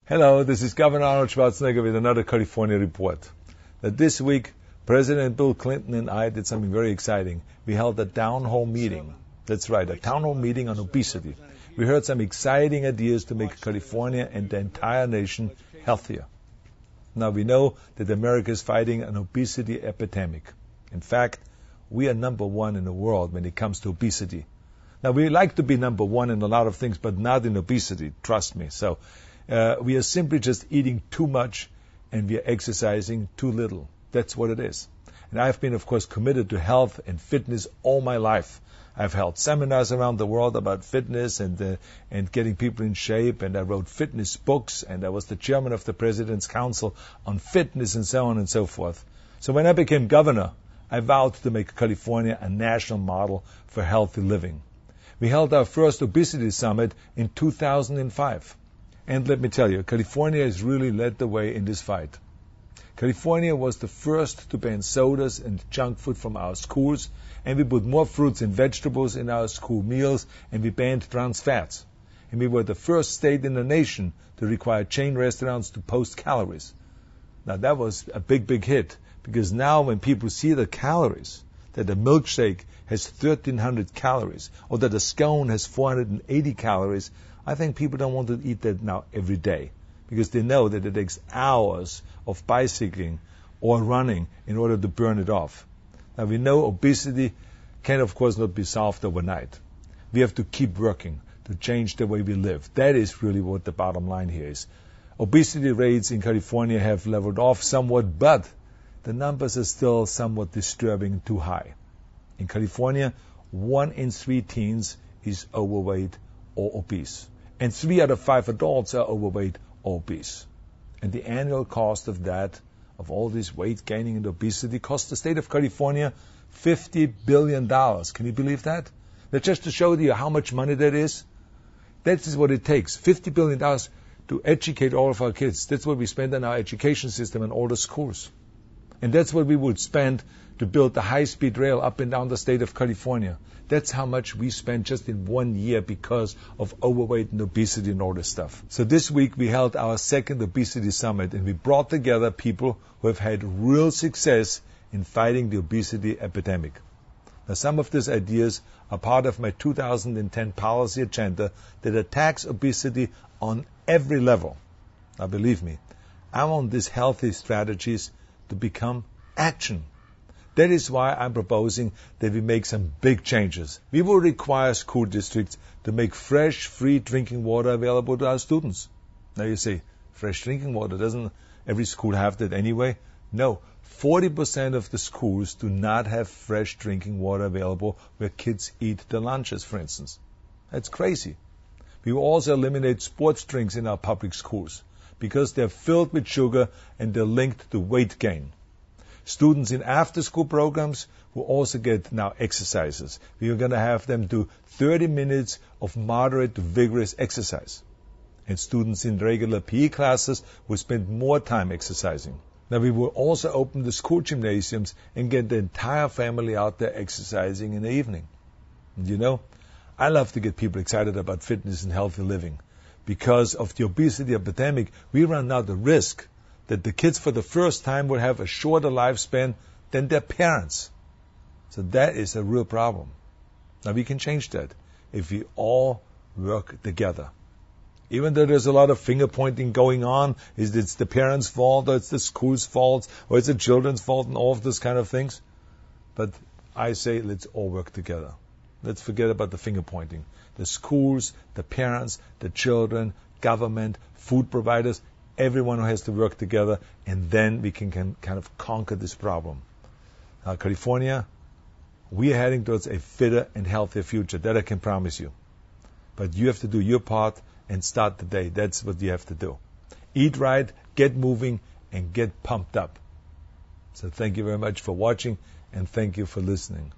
Hello, this is Governor Arnold Schwarzenegger with another California report. Now, this week, President Bill Clinton and I did something very exciting. We held a town hall meeting. That's right, a town hall meeting on obesity. We heard some exciting ideas to make California and the entire nation healthier. Now, we know that America is fighting an obesity epidemic. In fact, we are number one in the world when it comes to obesity. Now, we like to be number one in a lot of things, but not in obesity, trust me. So, we are simply just eating too much and we are exercising too little. That's what it is. And I've been, of course, committed to health and fitness all my life. I've held seminars around the world about fitness and getting people in shape, and I wrote fitness books, and I was the chairman of the President's Council on Fitness and so on and so forth. So when I became governor, I vowed to make California a national model for healthy living. We held our first Obesity Summit in 2005. And let me tell you, California has really led the way in this fight. California was the first to ban sodas and junk food from our schools, and we put more fruits and vegetables in our school meals, and we banned trans fats. And we were the first state in the nation to require chain restaurants to post calories. Now that was a big, big hit, because now when people see the calories, that a milkshake has 1,300 calories, or that a scone has 480 calories, I think people don't want to eat that now every day, because they know that it takes hours of bicycling or running in order to burn it off. Now we know obesity can of course not be solved overnight. We have to keep working to change the way we live. That is really what the bottom line here is. Obesity rates in California have leveled off somewhat, but the numbers are still somewhat disturbing, too high. In California, 1 in 3 teens is overweight or obese. And 3 out of 5 adults are overweight or obese. And the annual cost of that, of all this weight gaining and obesity, costs the state of California $50 billion. Can you believe that? That's just to show you how much money that is. That is what it takes, $50 billion to educate all of our kids. That's what we spend on our education system in all the schools. And that's what we would spend to build the high-speed rail up and down the state of California. That's how much we spent just in 1 year because of overweight and obesity and all this stuff. So this week we held our second Obesity Summit, and we brought together people who have had real success in fighting the obesity epidemic. Now, some of these ideas are part of my 2010 policy agenda that attacks obesity on every level. Now, believe me, I want these healthy strategies to become action. That is why I'm proposing that we make some big changes. We will require school districts to make fresh, free drinking water available to our students. Now you say, fresh drinking water, doesn't every school have that anyway? No, 40% of the schools do not have fresh drinking water available where kids eat their lunches, for instance. That's crazy. We will also eliminate sports drinks in our public schools because they're filled with sugar and they're linked to weight gain. Students in after-school programs will also get now exercises. We are going to have them do 30 minutes of moderate to vigorous exercise. And students in regular PE classes will spend more time exercising. Now we will also open the school gymnasiums and get the entire family out there exercising in the evening. And you know, I love to get people excited about fitness and healthy living. Because of the obesity epidemic, we run now the risk that the kids for the first time will have a shorter lifespan than their parents. So that is a real problem. Now we can change that if we all work together. Even though there's a lot of finger pointing going on, is it's the parents' fault, or it's the school's fault, or it's the children's fault, and all of those kind of things. But I say let's all work together. Let's forget about the finger pointing. The schools, the parents, the children, government, food providers, everyone who has to work together, and then we can kind of conquer this problem. Now, California, we are heading towards a fitter and healthier future. That I can promise you. But you have to do your part and start today. That's what you have to do. Eat right, get moving, and get pumped up. So thank you very much for watching, and thank you for listening.